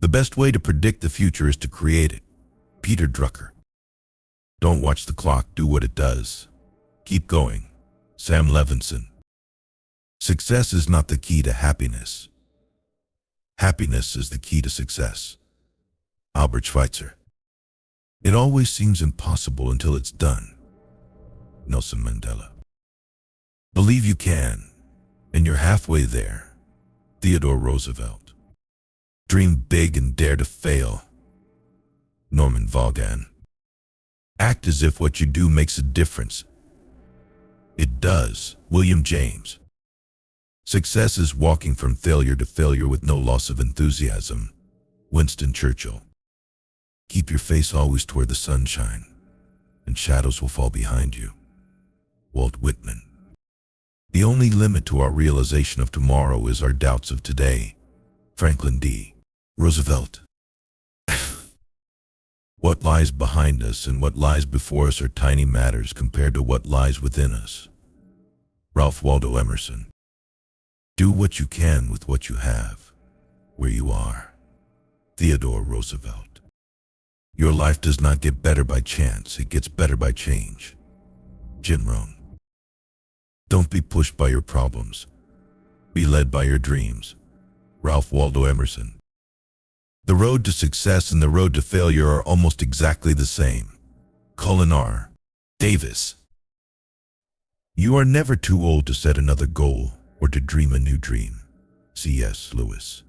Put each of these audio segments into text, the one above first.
The best way to predict the future is to create it. Peter Drucker. Don't watch the clock, do what it does. Keep going. Sam Levinson. Success is not the key to happiness. Happiness is the key to success. Albert Schweitzer. It always seems impossible until it's done. Nelson Mandela. Believe you can, and you're halfway there. Theodore Roosevelt. Dream big and dare to fail. Norman Vaughan. Act as if what you do makes a difference. It does. William James. Success is walking from failure to failure with no loss of enthusiasm. Winston Churchill. Keep your face always toward the sunshine, and shadows will fall behind you. Walt Whitman. The only limit to our realization of tomorrow is our doubts of today. Franklin D. Roosevelt. What lies behind us and what lies before us are tiny matters compared to what lies within us. Ralph Waldo Emerson. Do what you can with what you have, where you are. Theodore Roosevelt. Your life does not get better by chance, it gets better by change. Jim Rohn. Don't be pushed by your problems. Be led by your dreams. Ralph Waldo Emerson. The road to success and the road to failure are almost exactly the same. Colin R. Davis. You are never too old to set another goal or to dream a new dream. C.S. Lewis.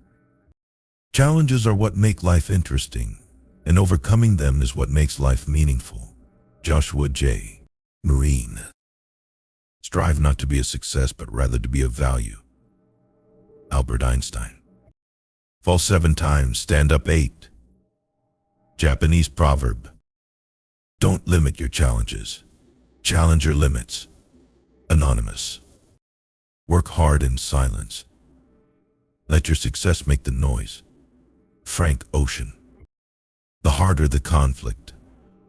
Challenges are what make life interesting, and overcoming them is what makes life meaningful. Joshua J. Marine. Strive not to be a success, but rather to be of value. Albert Einstein. Fall 7 times, stand up 8. Japanese proverb. Don't limit your challenges. Challenge your limits. Anonymous. Work hard in silence. Let your success make the noise. Frank Ocean. The harder the conflict,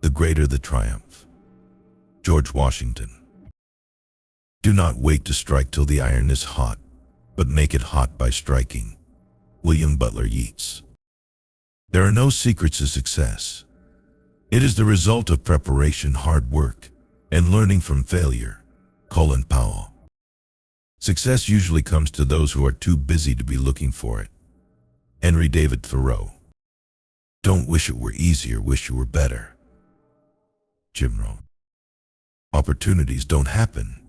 the greater the triumph. George Washington. Do not wait to strike till the iron is hot, but make it hot by striking. William Butler Yeats. There are no secrets to success. It is the result of preparation, hard work, and learning from failure. Colin Powell. Success usually comes to those who are too busy to be looking for it. Henry David Thoreau. Don't wish it were easier, wish you were better. Jim Rohn. Opportunities don't happen.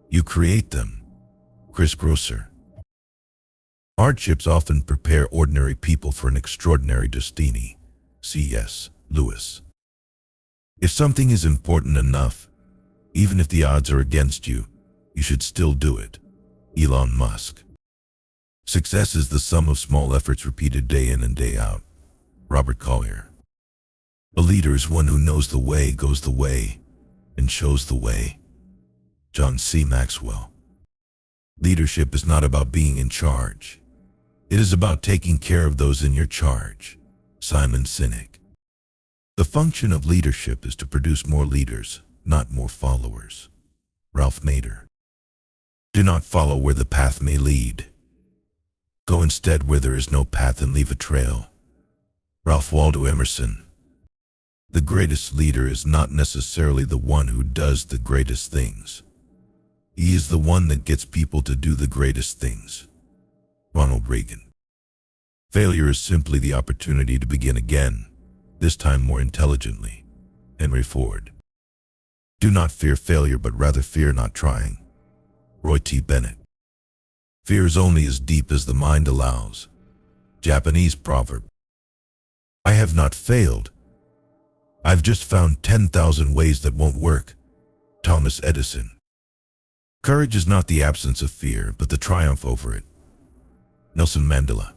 You create them. Chris Grosser. Hardships often prepare ordinary people for an extraordinary destiny. C.S. Lewis. If something is important enough, even if the odds are against you, you should still do it. Elon Musk. Success is the sum of small efforts repeated day in and day out. Robert Collier. A leader is one who knows the way, goes the way, and shows the way. John C. Maxwell. Leadership is not about being in charge. It is about taking care of those in your charge. Simon Sinek. The function of leadership is to produce more leaders, not more followers. Ralph Nader. Do not follow where the path may lead. Go instead where there is no path and leave a trail. Ralph Waldo Emerson. The greatest leader is not necessarily the one who does the greatest things. He is the one that gets people to do the greatest things. Ronald Reagan. Failure is simply the opportunity to begin again, this time more intelligently. Henry Ford. Do not fear failure, but rather fear not trying. Roy T. Bennett. Fear is only as deep as the mind allows. Japanese proverb. I have not failed. I've just found 10,000 ways that won't work. Thomas Edison. Courage is not the absence of fear, but the triumph over it. Nelson Mandela.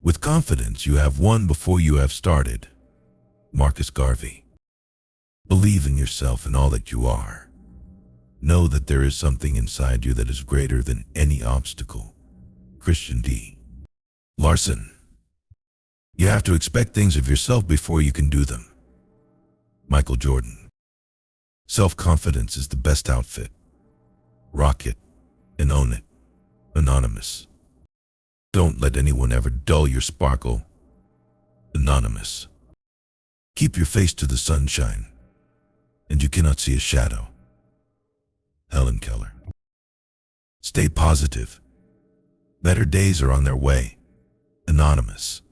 With confidence, you have won before you have started. Marcus Garvey. Believe in yourself and all that you are. Know that there is something inside you that is greater than any obstacle. Christian D. Larson. You have to expect things of yourself before you can do them. Michael Jordan. Self-confidence is the best outfit. Rock it and own it. Anonymous. Don't let anyone ever dull your sparkle. Anonymous. Keep your face to the sunshine, and you cannot see a shadow. Helen Keller. Stay positive. Better days are on their way. Anonymous.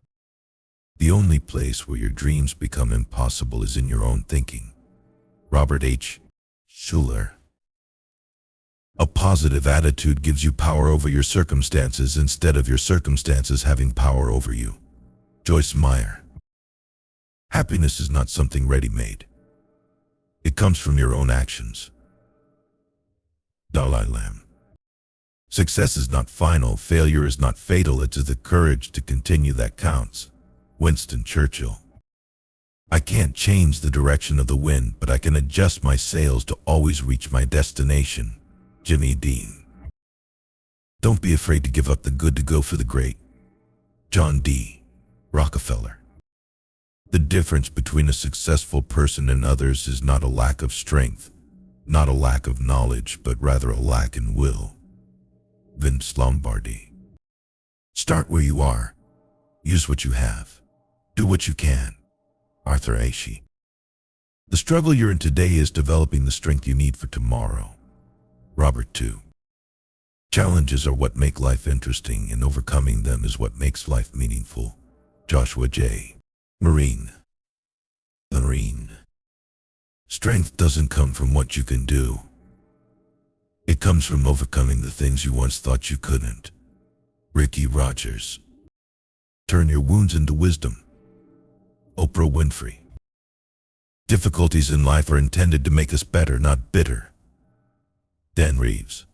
The only place where your dreams become impossible is in your own thinking. Robert H. Schuller. A positive attitude gives you power over your circumstances instead of your circumstances having power over you. Joyce Meyer. Happiness is not something ready-made. It comes from your own actions. Dalai Lama. Success is not final, failure is not fatal, it is the courage to continue that counts. Winston Churchill. I can't change the direction of the wind, but I can adjust my sails to always reach my destination. Jimmy Dean. Don't be afraid to give up the good to go for the great. John D. Rockefeller. The difference between a successful person and others is not a lack of strength, not a lack of knowledge, but rather a lack in will. Vince Lombardi. Start where you are. Use what you have. Do what you can. Arthur Ashe. The struggle you're in today is developing the strength you need for tomorrow. Robert II. Challenges are what make life interesting, and overcoming them is what makes life meaningful. Joshua J. Marine. Strength doesn't come from what you can do. It comes from overcoming the things you once thought you couldn't. Ricky Rogers. Turn your wounds into wisdom. Oprah Winfrey. Difficulties in life are intended to make us better, not bitter. Dan Reeves.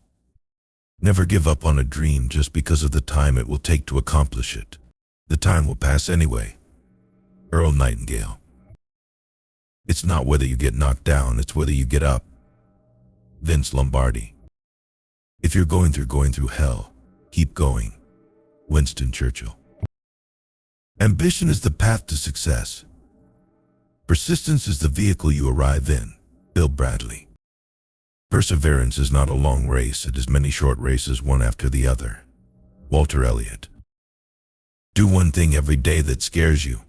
Never give up on a dream just because of the time it will take to accomplish it. The time will pass anyway. Earl Nightingale. It's not whether you get knocked down, it's whether you get up. Vince Lombardi. If you're going through hell, keep going. Winston Churchill. Ambition is the path to success. Persistence is the vehicle you arrive in. Bill Bradley. Perseverance is not a long race, it is many short races, one after the other. Walter Elliott. Do one thing every day that scares you.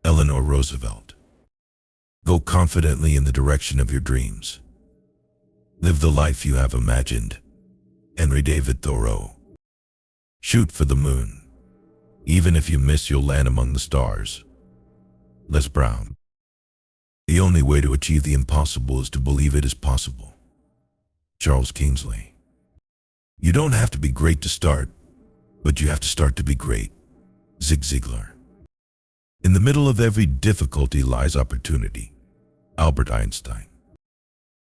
Eleanor Roosevelt. Go confidently in the direction of your dreams. Live the life you have imagined. Henry David Thoreau. Shoot for the moon. Even if you miss, you'll land among the stars. Les Brown. The only way to achieve the impossible is to believe it is possible. Charles Kingsley. You don't have to be great to start, but you have to start to be great. Zig Ziglar. In the middle of every difficulty lies opportunity. Albert Einstein.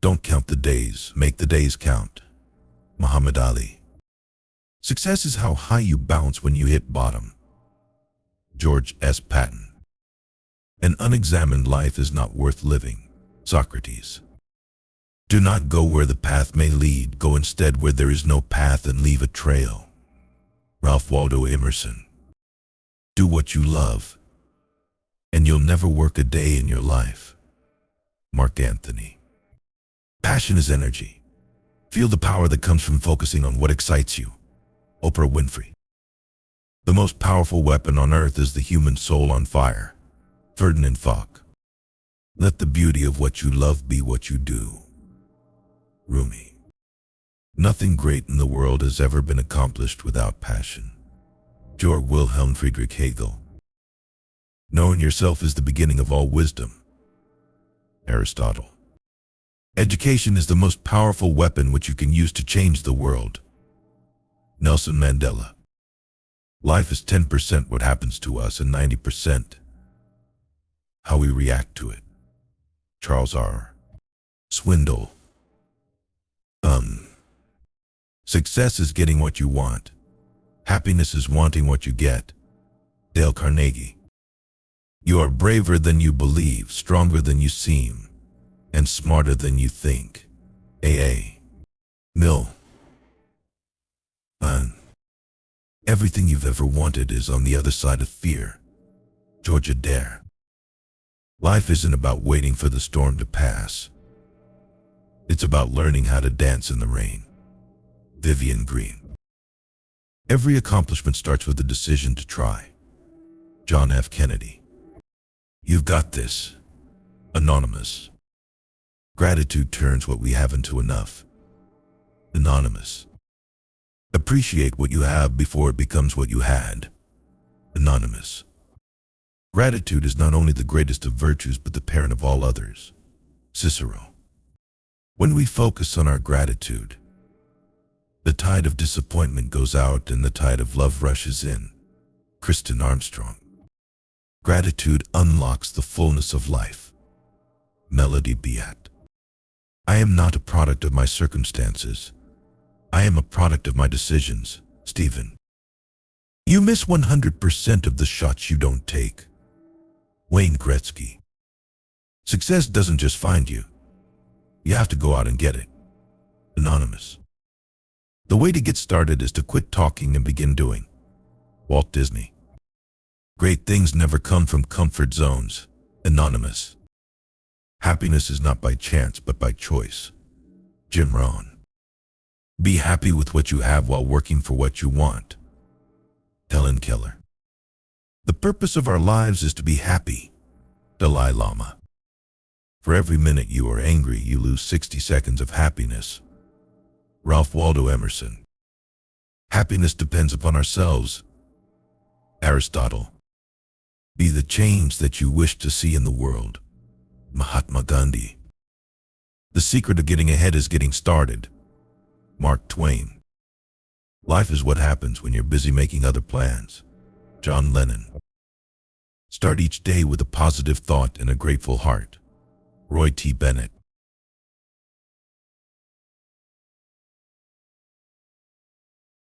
Don't count the days, make the days count. Muhammad Ali. Success is how high you bounce when you hit bottom. George S. Patton. An unexamined life is not worth living. Socrates. Do not go where the path may lead, go instead where there is no path and leave a trail. Ralph Waldo Emerson. Do what you love, and you'll never work a day in your life. Mark Anthony. Passion is energy. Feel the power that comes from focusing on what excites you. Oprah Winfrey. The most powerful weapon on earth is the human soul on fire. Ferdinand Foch. Let the beauty of what you love be what you do. Rumi. Nothing great in the world has ever been accomplished without passion. Georg Wilhelm Friedrich Hegel. Knowing yourself is the beginning of all wisdom. Aristotle. Education is the most powerful weapon which you can use to change the world. Nelson Mandela. Life is 10% what happens to us and 90% how we react to it. Charles R. Swindoll. Success is getting what you want. Happiness is wanting what you get. Dale Carnegie. You are braver than you believe, stronger than you seem, and smarter than you think. A.A. Mill. Everything you've ever wanted is on the other side of fear. Georgia Dare. Life isn't about waiting for the storm to pass. It's about learning how to dance in the rain. Vivian Green. Every accomplishment starts with a decision to try. John F. Kennedy. You've got this. Anonymous. Gratitude turns what we have into enough. Anonymous. Appreciate what you have before it becomes what you had. Anonymous. Gratitude is not only the greatest of virtues but the parent of all others. Cicero. When we focus on our gratitude, the tide of disappointment goes out and the tide of love rushes in. Kristen Armstrong. Gratitude unlocks the fullness of life. Melody Beat. I am not a product of my circumstances. I am a product of my decisions. Stephen. You miss 100% of the shots you don't take. Wayne Gretzky. Success doesn't just find you. You have to go out and get it. Anonymous. The way to get started is to quit talking and begin doing. Walt Disney. Great things never come from comfort zones. Anonymous. Happiness is not by chance but by choice. Jim Rohn. Be happy with what you have while working for what you want. Helen Keller. The purpose of our lives is to be happy. Dalai Lama. For every minute you are angry, you lose 60 seconds of happiness. Ralph Waldo Emerson. Happiness depends upon ourselves. Aristotle. Be the change that you wish to see in the world. Mahatma Gandhi. The secret of getting ahead is getting started. Mark Twain. Life is what happens when you're busy making other plans. John Lennon. Start each day with a positive thought and a grateful heart. Roy T. Bennett.